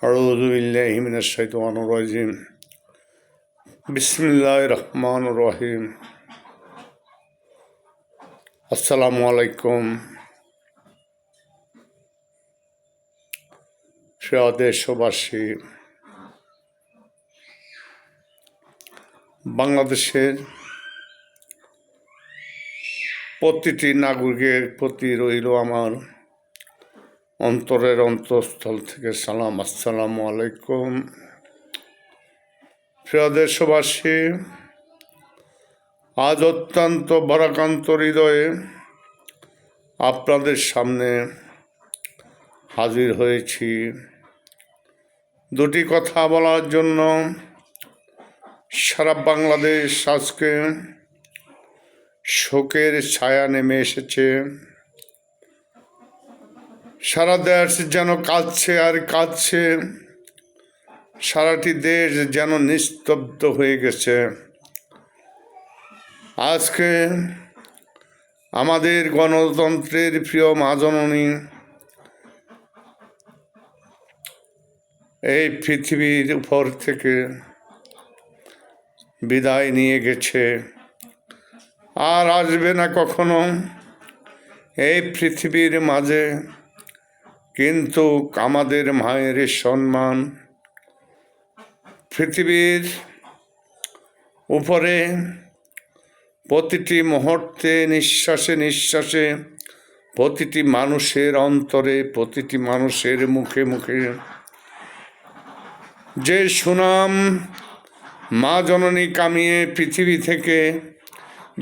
আউযু বিল্লাহি মিনাশ শাইতানির রাজিম। বিসমিল্লাহির রহমানির রহিম। আসসালামু আলাইকুম। প্রিয় দেশবাসী, বাংলাদেশের প্রতিটি নাগরিকের প্রতি রইল আমার অন্তরের অন্তঃস্থল থেকে সালাম। আসসালামু আলাইকুম। প্রিয় দেশবাসী, আজ অত্যন্ত ভারাক্রান্ত হৃদয়ে আপনাদের সামনে হাজির হয়েছি দুটি কথা বলার জন্য। সারা বাংলাদেশ আজকে শোকের ছায়া নেমে এসেছে। সারা দেশ যেন কাঁদছে আর কাঁদছে, সারাটি দেশ যেন নিস্তব্ধ হয়ে গেছে। আজকে আমাদের গণতন্ত্রের প্রিয় মা জননী এই পৃথিবীর উপর থেকে বিদায় নিয়ে গেছে, আর আসবে না কখনো এই পৃথিবীর মাঝে। কিন্তু আমাদের মায়ের সম্মান পৃথিবীর উপরে প্রতিটি মুহূর্তে, নিঃশ্বাসে নিঃশ্বাসে, প্রতিটি মানুষের অন্তরে, প্রতিটি মানুষের মুখে মুখে যে সুনাম মা জননী কামিয়ে পৃথিবী থেকে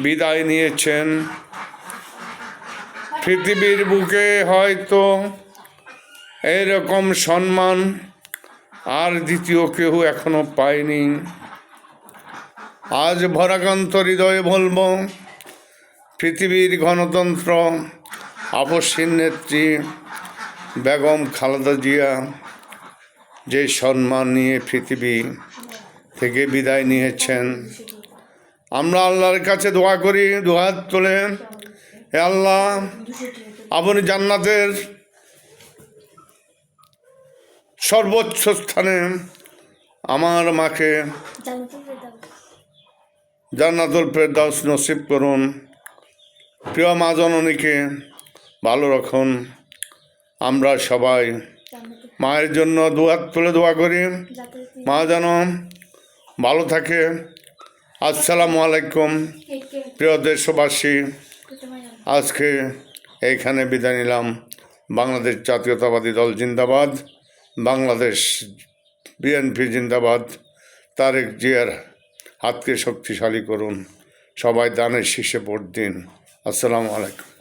বিদায় নিয়েছেন, পৃথিবীর বুকে হয়তো এরকম সম্মান আর দ্বিতীয় কেউ এখনো পায়নি। আজ ভারাক্রান্ত হৃদয়ে বলবো, পৃথিবীর গণতন্ত্র আপসীর নেত্রী বেগম খালেদা জিয়া যে সম্মান নিয়ে পৃথিবী থেকে বিদায় নিয়েছেন, আমরা আল্লাহর কাছে দোয়া করি, দুহাত তুলে, হে আল্লাহ, আপনি জান্নাতের সর্বোচ্চ স্থানে আমার মাকে জান্নাতুল ফেরদাউস নসিব করুন। প্রিয় মা জননীকে ভালো রাখুন। আমরা সবাই মায়ের জন্য দুহাত তুলে দোয়া করি, মা যেন ভালো থাকে। আসসালামু আলাইকুম। প্রিয় দেশবাসী, আজকে এইখানে বিদায় নিলাম। বাংলাদেশ জাতীয়তাবাদী দল জিন্দাবাদ, বাংলাদেশ বিএনপি জিন্দাবাদ। তারেক জিয়ার হাতকে শক্তিশালী করুন। সবাই দানের শীর্ষে ভোট দিন। আসসালামু আলাইকুম।